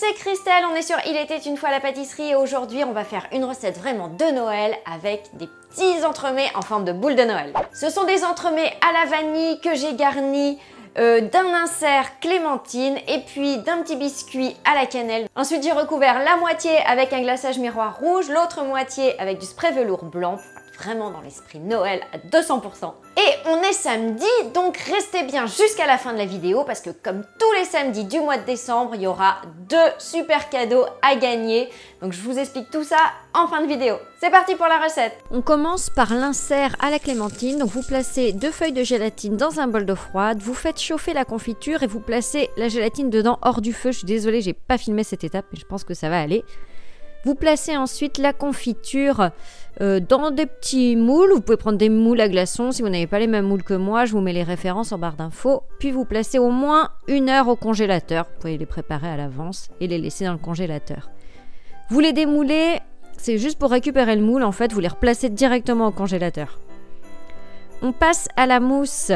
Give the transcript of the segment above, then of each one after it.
c'est Christelle, on est sur Il était une fois la pâtisserie et aujourd'hui on va faire une recette vraiment de Noël avec des petits entremets en forme de boule de Noël. Ce sont des entremets à la vanille que j'ai garnis d'un insert clémentine et puis d'un petit biscuit à la cannelle. Ensuite j'ai recouvert la moitié avec un glaçage miroir rouge, l'autre moitié avec du spray velours blanc. Vraiment dans l'esprit Noël à 200%. Et on est samedi, donc restez bien jusqu'à la fin de la vidéo parce que comme tous les samedis du mois de décembre, il y aura 2 super cadeaux à gagner. Donc je vous explique tout ça en fin de vidéo. C'est parti pour la recette. On commence par l'insert à la clémentine. Donc vous placez 2 feuilles de gélatine dans un bol d'eau froide, vous faites chauffer la confiture et vous placez la gélatine dedans hors du feu. Je suis désolée, j'ai pas filmé cette étape, mais je pense que ça va aller. Vous placez ensuite la confiture dans des petits moules. Vous pouvez prendre des moules à glaçons. Si vous n'avez pas les mêmes moules que moi, je vous mets les références en barre d'infos. Puis vous placez au moins 1 heure au congélateur. Vous pouvez les préparer à l'avance et les laisser dans le congélateur. Vous les démoulez, c'est juste pour récupérer le moule. En fait, vous les replacez directement au congélateur. On passe à la mousse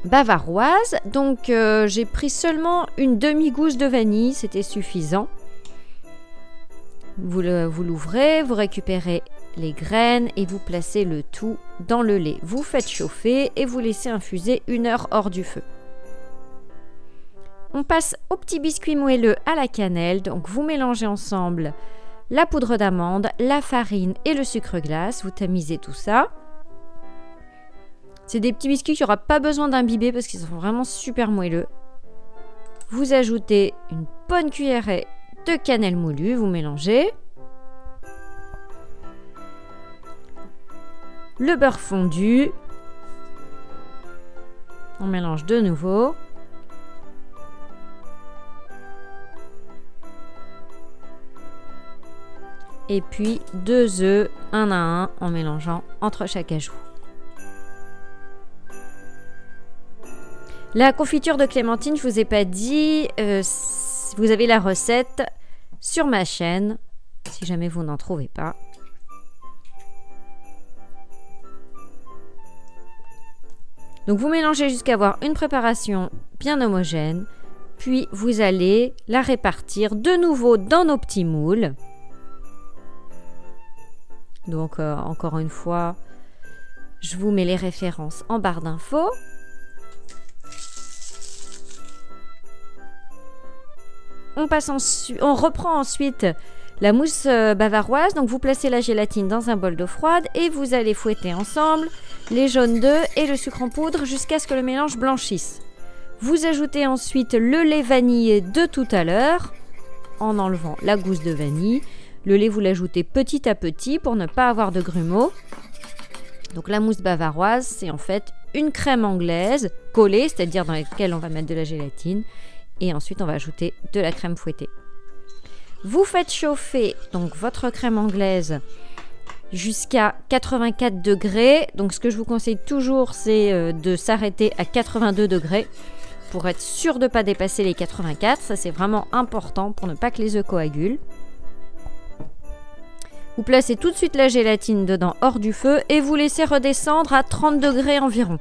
bavaroise. Donc j'ai pris seulement une demi-gousse de vanille, c'était suffisant. Vous l'ouvrez, vous récupérez les graines et vous placez le tout dans le lait. Vous faites chauffer et vous laissez infuser 1 heure hors du feu. On passe au petit biscuit moelleux à la cannelle. Donc vous mélangez ensemble la poudre d'amande, la farine et le sucre glace. Vous tamisez tout ça. C'est des petits biscuits qu'il n'y aura pas besoin d'imbiber parce qu'ils sont vraiment super moelleux. Vous ajoutez une bonne cuillerée de cannelle moulue, vous mélangez. Le beurre fondu. On mélange de nouveau. Et puis 2 œufs, un à un, en mélangeant entre chaque ajout. La confiture de clémentine, je vous ai pas dit, vous avez la recette sur ma chaîne, si jamais vous n'en trouvez pas. Donc vous mélangez jusqu'à avoir une préparation bien homogène, puis vous allez la répartir de nouveau dans nos petits moules. Donc encore une fois, je vous mets les références en barre d'infos. On reprend ensuite la mousse bavaroise. Donc vous placez la gélatine dans un bol d'eau froide et vous allez fouetter ensemble les jaunes d'œufs et le sucre en poudre jusqu'à ce que le mélange blanchisse. Vous ajoutez ensuite le lait vanillé de tout à l'heure en enlevant la gousse de vanille. Le lait, vous l'ajoutez petit à petit pour ne pas avoir de grumeaux. Donc la mousse bavaroise, c'est en fait une crème anglaise collée, c'est-à-dire dans laquelle on va mettre de la gélatine. Et ensuite, on va ajouter de la crème fouettée. Vous faites chauffer donc votre crème anglaise jusqu'à 84 degrés. Donc, ce que je vous conseille toujours, c'est de s'arrêter à 82 degrés pour être sûr de ne pas dépasser les 84. Ça, c'est vraiment important pour ne pas que les œufs coagulent. Vous placez tout de suite la gélatine dedans hors du feu et vous laissez redescendre à 30 degrés environ.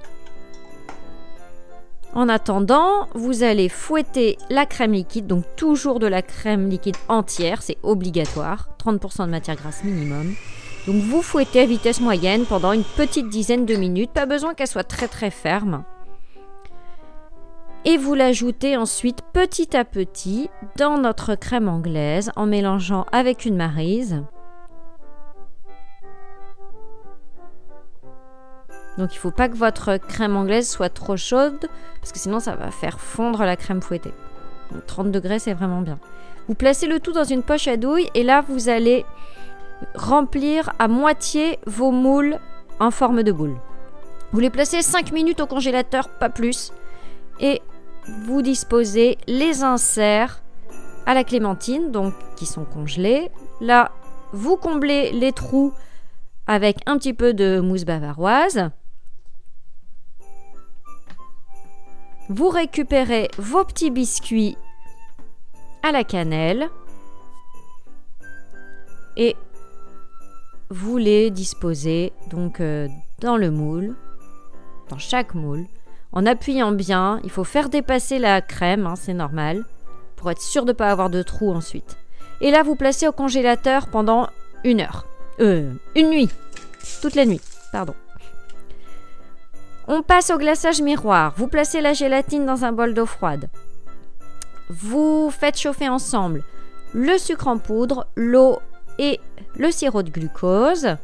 En attendant, vous allez fouetter la crème liquide, donc toujours de la crème liquide entière, c'est obligatoire, 30% de matière grasse minimum. Donc vous fouettez à vitesse moyenne pendant une petite dizaine de minutes, pas besoin qu'elle soit très très ferme. Et vous l'ajoutez ensuite petit à petit dans notre crème anglaise en mélangeant avec une maryse. Donc il ne faut pas que votre crème anglaise soit trop chaude parce que sinon ça va faire fondre la crème fouettée. Donc 30 degrés, c'est vraiment bien. Vous placez le tout dans une poche à douille et là vous allez remplir à moitié vos moules en forme de boule. Vous les placez 5 minutes au congélateur, pas plus. Et vous disposez les inserts à la clémentine, donc qui sont congelés. Là, vous comblez les trous avec un petit peu de mousse bavaroise. Vous récupérez vos petits biscuits à la cannelle et vous les disposez donc dans le moule, dans chaque moule, en appuyant bien. Il faut faire dépasser la crème, hein, c'est normal, pour être sûr de ne pas avoir de trous ensuite. Et là, vous placez au congélateur pendant 1 heure. Une nuit. Toute la nuit, pardon. On passe au glaçage miroir. Vous placez la gélatine dans un bol d'eau froide. Vous faites chauffer ensemble le sucre en poudre, l'eau et le sirop de glucose.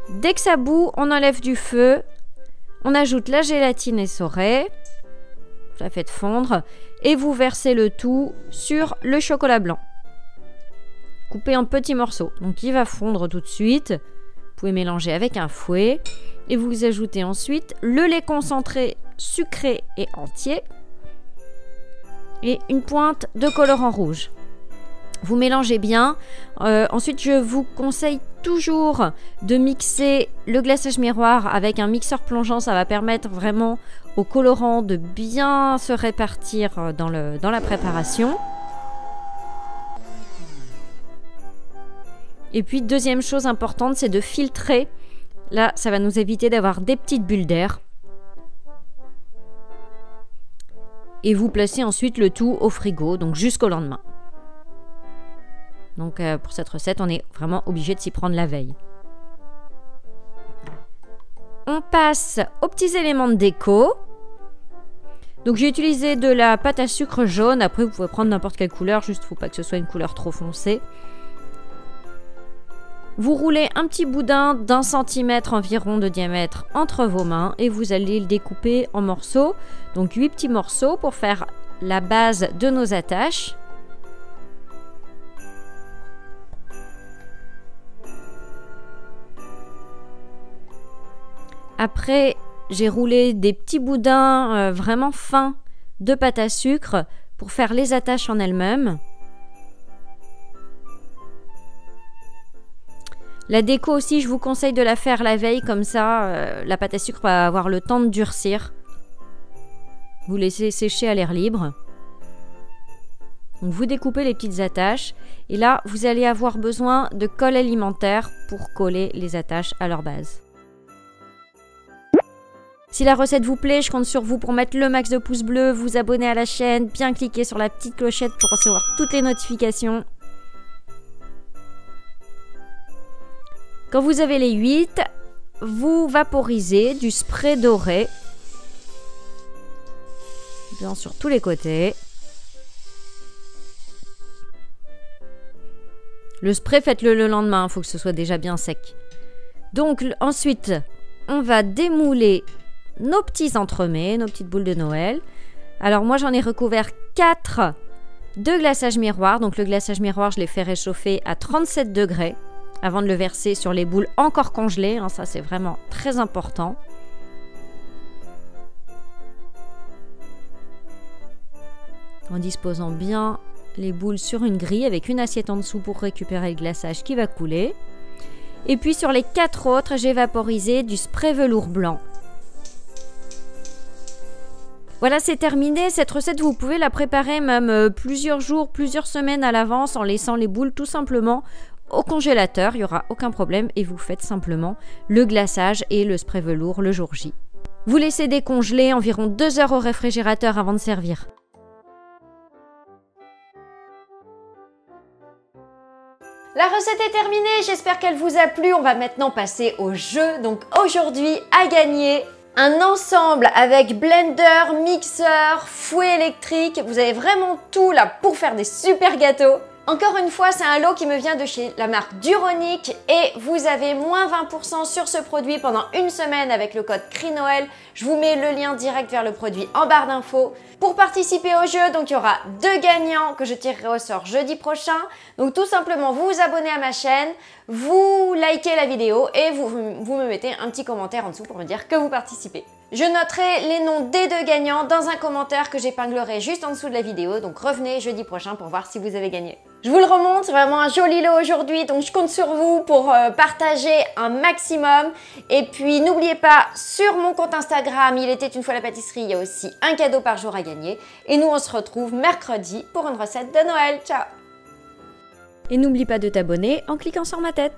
Dès que ça bout, on enlève du feu. On ajoute la gélatine essorée. Vous la faites fondre. Et vous versez le tout sur le chocolat blanc. Coupé en petits morceaux. Donc il va fondre tout de suite. Vous pouvez mélanger avec un fouet. Et vous ajoutez ensuite le lait concentré, sucré et entier. Et une pointe de colorant rouge. Vous mélangez bien. Ensuite, je vous conseille toujours de mixer le glaçage miroir avec un mixeur plongeant. Ça va permettre vraiment au colorant de bien se répartir dans la préparation. Et puis, deuxième chose importante, c'est de filtrer. Là, ça va nous éviter d'avoir des petites bulles d'air. Et vous placez ensuite le tout au frigo, donc jusqu'au lendemain. Donc pour cette recette, on est vraiment obligé de s'y prendre la veille. On passe aux petits éléments de déco. Donc j'ai utilisé de la pâte à sucre jaune. Après, vous pouvez prendre n'importe quelle couleur, juste faut pas que ce soit une couleur trop foncée. Vous roulez un petit boudin d'1 centimètre environ de diamètre entre vos mains et vous allez le découper en morceaux. Donc 8 petits morceaux pour faire la base de nos attaches. Après, j'ai roulé des petits boudins vraiment fins de pâte à sucre pour faire les attaches en elles-mêmes. La déco aussi, je vous conseille de la faire la veille, comme ça, la pâte à sucre va avoir le temps de durcir. Vous laissez sécher à l'air libre. Donc vous découpez les petites attaches. Et là, vous allez avoir besoin de colle alimentaire pour coller les attaches à leur base. Si la recette vous plaît, je compte sur vous pour mettre le max de pouces bleus, vous abonner à la chaîne, bien cliquer sur la petite clochette pour recevoir toutes les notifications. Quand vous avez les 8, vous vaporisez du spray doré bien sur tous les côtés. Le spray, faites-le le lendemain, il faut que ce soit déjà bien sec. Donc ensuite, on va démouler nos petits entremets, nos petites boules de Noël. Alors moi, j'en ai recouvert 4 de glaçage miroir. Donc le glaçage miroir, je l'ai fait réchauffer à 37 degrés. Avant de le verser sur les boules encore congelées, hein, ça c'est vraiment très important. En disposant bien les boules sur une grille avec une assiette en dessous pour récupérer le glaçage qui va couler. Et puis sur les 4 autres, j'ai vaporisé du spray velours blanc. Voilà, c'est terminé. Cette recette, vous pouvez la préparer même plusieurs jours, plusieurs semaines à l'avance en laissant les boules tout simplement au congélateur, il n'y aura aucun problème et vous faites simplement le glaçage et le spray velours le jour J. Vous laissez décongeler environ 2 heures au réfrigérateur avant de servir. La recette est terminée, j'espère qu'elle vous a plu. On va maintenant passer au jeu. Donc aujourd'hui, à gagner un ensemble avec blender, mixeur, fouet électrique. Vous avez vraiment tout là pour faire des super gâteaux. Encore une fois, c'est un lot qui me vient de chez la marque Duronic et vous avez moins 20% sur ce produit pendant une semaine avec le code CRINOEL. Je vous mets le lien direct vers le produit en barre d'infos. Pour participer au jeu, donc il y aura 2 gagnants que je tirerai au sort jeudi prochain. Donc tout simplement, vous vous abonnez à ma chaîne, vous likez la vidéo et vous me mettez un petit commentaire en dessous pour me dire que vous participez. Je noterai les noms des 2 gagnants dans un commentaire que j'épinglerai juste en dessous de la vidéo. Donc revenez jeudi prochain pour voir si vous avez gagné. Je vous le remonte, c'est vraiment un joli lot aujourd'hui, donc je compte sur vous pour partager un maximum. Et puis n'oubliez pas, sur mon compte Instagram, il était une fois la pâtisserie, il y a aussi un cadeau par jour à gagner. Et nous, on se retrouve mercredi pour une recette de Noël. Ciao! Et n'oublie pas de t'abonner en cliquant sur ma tête.